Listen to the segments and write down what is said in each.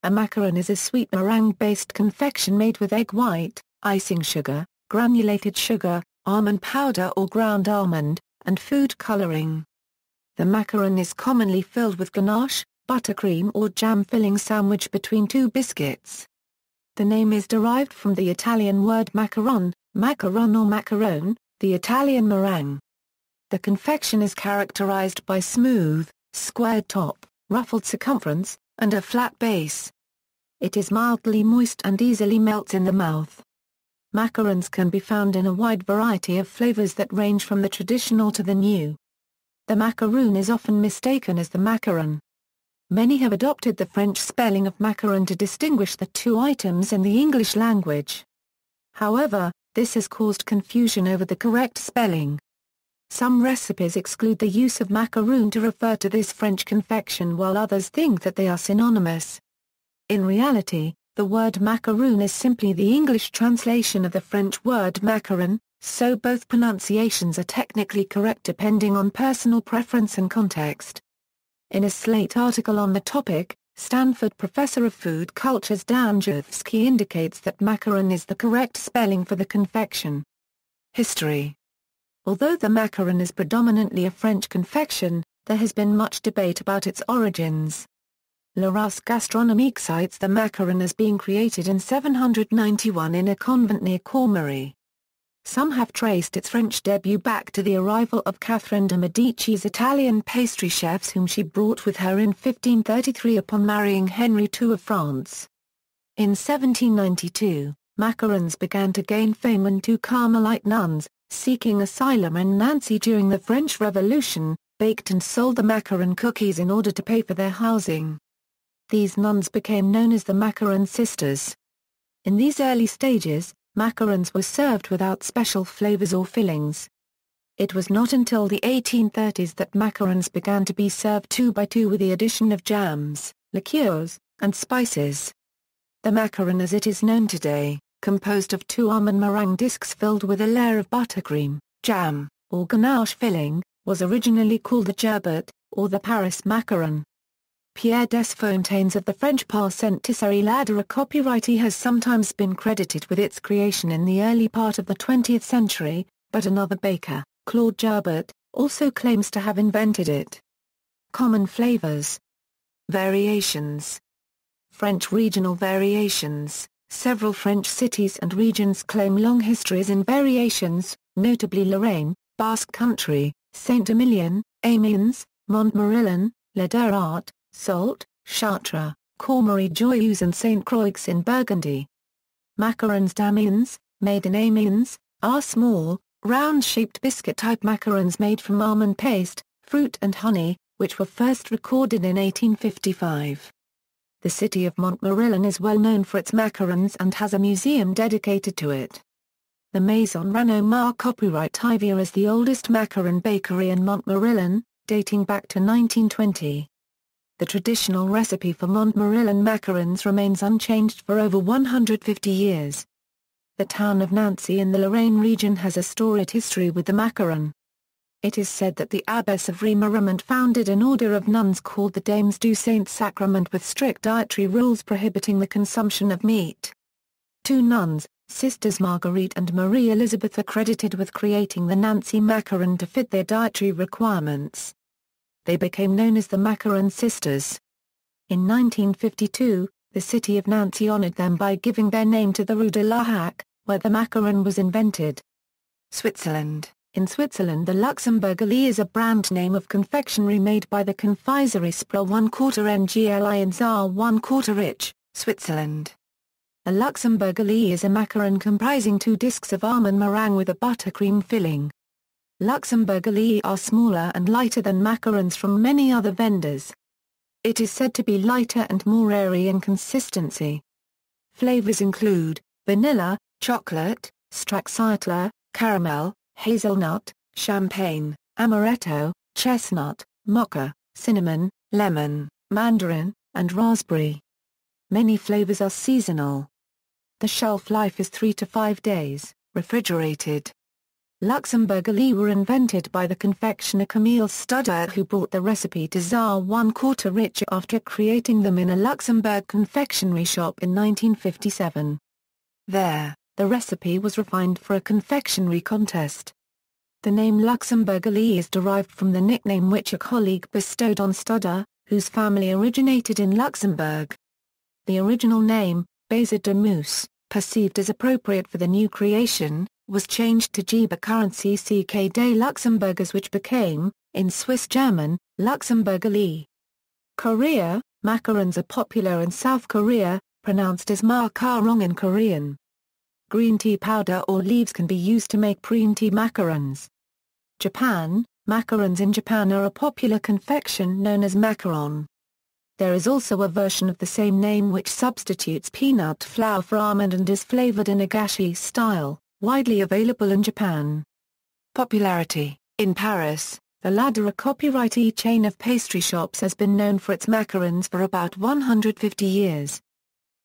A macaron is a sweet meringue-based confection made with egg white, icing sugar, granulated sugar, almond powder or ground almond, and food coloring. The macaron is commonly filled with ganache, buttercream or jam filling sandwiched between two biscuits. The name is derived from the Italian word macaron, macaron or macarone, the Italian meringue. The confection is characterized by smooth, squared top, ruffled circumference, and a flat base. It is mildly moist and easily melts in the mouth. Macarons can be found in a wide variety of flavors that range from the traditional to the new. The macaroon is often mistaken as the macaron. Many have adopted the French spelling of macaron to distinguish the two items in the English language. However, this has caused confusion over the correct spelling. Some recipes exclude the use of macaroon to refer to this French confection while others think that they are synonymous. In reality, the word macaroon is simply the English translation of the French word macaron, so both pronunciations are technically correct depending on personal preference and context. In a Slate article on the topic, Stanford professor of food cultures Dan Jurfsky indicates that macaron is the correct spelling for the confection. History. Although the macaron is predominantly a French confection, there has been much debate about its origins. Larousse Gastronomique cites the macaron as being created in 791 in a convent near Cormery. Some have traced its French debut back to the arrival of Catherine de' Medici's Italian pastry chefs whom she brought with her in 1533 upon marrying Henry II of France. In 1792, macarons began to gain fame when two Carmelite nuns, seeking asylum in Nancy during the French Revolution, baked and sold the macaron cookies in order to pay for their housing. These nuns became known as the Macaron sisters. In these early stages, macarons were served without special flavors or fillings. It was not until the 1830s that macarons began to be served two by two with the addition of jams, liqueurs, and spices. The macaron as it is known today, composed of two almond meringue discs filled with a layer of buttercream, jam, or ganache filling, was originally called the gerbet, or the Paris macaron. Pierre Desfontaines of the French Pastisserie Ladder, a copywriter, has sometimes been credited with its creation in the early part of the 20th century, but another baker, Claude Gerbet, also claims to have invented it. Common flavors. Variations. French regional variations. Several French cities and regions claim long histories in variations, notably Lorraine, Basque Country, Saint-Emilion, Amiens, Montmorillon, Le Derart, Salt, Chartres, Cormery-Joyeuse and St. Croix in Burgundy. Macarons d'Amiens, made in Amiens, are small, round-shaped biscuit-type macarons made from almond paste, fruit and honey, which were first recorded in 1855. The city of Montmorillon is well known for its macarons and has a museum dedicated to it. The Maison Renaud mark copyright Ivia as the oldest macaron bakery in Montmorillon, dating back to 1920. The traditional recipe for Montmorillon macarons remains unchanged for over 150 years. The town of Nancy in the Lorraine region has a storied history with the macaron. It is said that the abbess of Remiremont founded an order of nuns called the Dames du Saint-Sacrement with strict dietary rules prohibiting the consumption of meat. Two nuns, Sisters Marguerite and Marie Elizabeth, are credited with creating the Nancy macaron to fit their dietary requirements. They became known as the Macaron sisters. In 1952, the city of Nancy honored them by giving their name to the Rue de la Hache, where the macaron was invented. Switzerland. In Switzerland, the Luxembourgeois is a brand name of confectionery made by the Confiserie Sprel 1/4 ngli in Saar 1/4 Ich, Switzerland. A Luxembourgeois is a macaron comprising two discs of almond meringue with a buttercream filling. Luxembourgeois are smaller and lighter than macarons from many other vendors. It is said to be lighter and more airy in consistency. Flavors include vanilla, chocolate, stracciatella, caramel, hazelnut, champagne, amaretto, chestnut, mocha, cinnamon, lemon, mandarin, and raspberry. Many flavors are seasonal. The shelf life is 3 to 5 days, refrigerated. Luxembourgeois were invented by the confectioner Camille Studer, who brought the recipe to Tsar I Rich after creating them in a Luxembourg confectionery shop in 1957. There, the recipe was refined for a confectionery contest. The name Luxembourgeois is derived from the nickname which a colleague bestowed on Studer, whose family originated in Luxembourg. The original name, Baiser de Mousse, perceived as appropriate for the new creation, was changed to Giba currency CK des Luxembourgers, which became, in Swiss German, Luxembourgeois. Korea, macarons are popular in South Korea, pronounced as mah-kah-RŌN in Korean. Green tea powder or leaves can be used to make green tea macarons. Japan, macarons in Japan are a popular confection known as macaron. There is also a version of the same name which substitutes peanut flour for almond and is flavored in a ganache style, widely available in Japan. Popularity. In Paris, the Ladera copyright chain of pastry shops has been known for its macarons for about 150 years.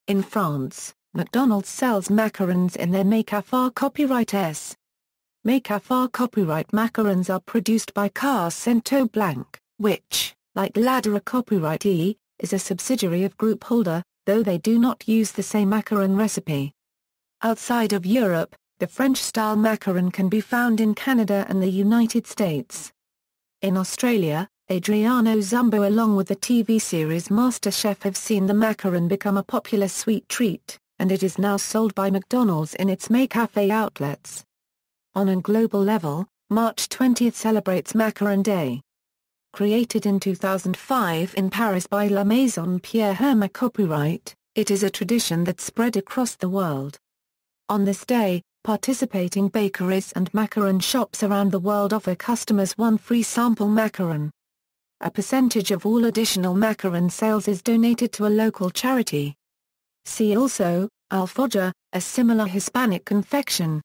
In France, McDonald's sells macarons in their mah-kah-RŌN copyright S. Mah-kah-RŌN copyright macarons are produced by Cars Cento Blanc, which, like Ladera copyright E, is a subsidiary of Group Holder, though they do not use the same macaron recipe. Outside of Europe, the French-style macaron can be found in Canada and the United States. In Australia, Adriano Zumbo along with the TV series MasterChef have seen the macaron become a popular sweet treat, and it is now sold by McDonald's in its McCafe outlets. On a global level, March 20 celebrates Macaron Day. Created in 2005 in Paris by La Maison Pierre Hermé copyright, it is a tradition that spread across the world. On this day, participating bakeries and macaron shops around the world offer customers one free sample macaron. A percentage of all additional macaron sales is donated to a local charity. See also, alfajor, a similar Hispanic confection.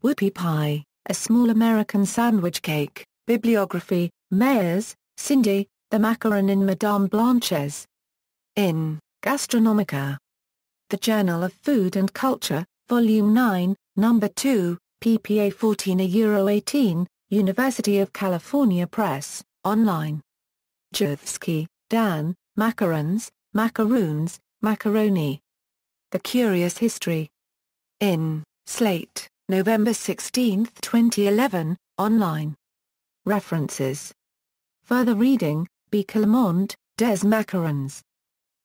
Whoopie pie, a small American sandwich cake. Bibliography, Mayers, Cindy, The Macaron in Madame Blanche's. In Gastronomica. The Journal of Food and Culture, Volume 9, Number 2, ppA 14/18, University of California Press, online. Jurfsky, Dan, Macarons, Macaroons, Maccarone. The Curious History. In Slate, November 16, 2011, online. References. Further reading, B. Clement, Des Macarons.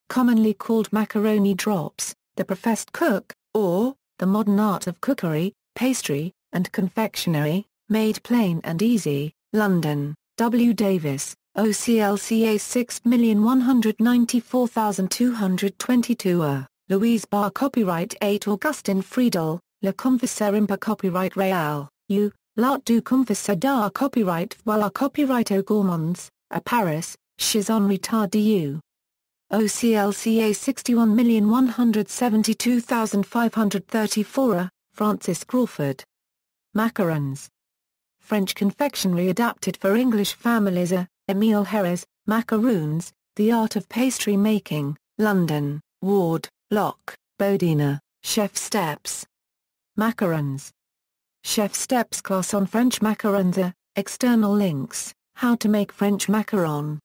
Commonly called macaroni drops, The Professed Cook, or, The Modern Art of Cookery, Pastry, and Confectionery, Made Plain and Easy, London, W. Davis, OCLCA 6194222 Louise Barr Copyright 8 Augustin Friedel, Le Confesseur Impa Copyright Real, U, L'Art du Confesseur d'Art Copyright Voilà Copyright aux Gourmands, à Paris, Chez Henri Tardieu. OCLCA 61172534, Francis Crawford. Macarons. French confectionery adapted for English families. Émile Herrez, Macaroons, The Art of Pastry Making, London, Ward, Lock, Bodina, Chef Steps. Macarons. Chef Steps class on French macarons. External links, How to make French macaron.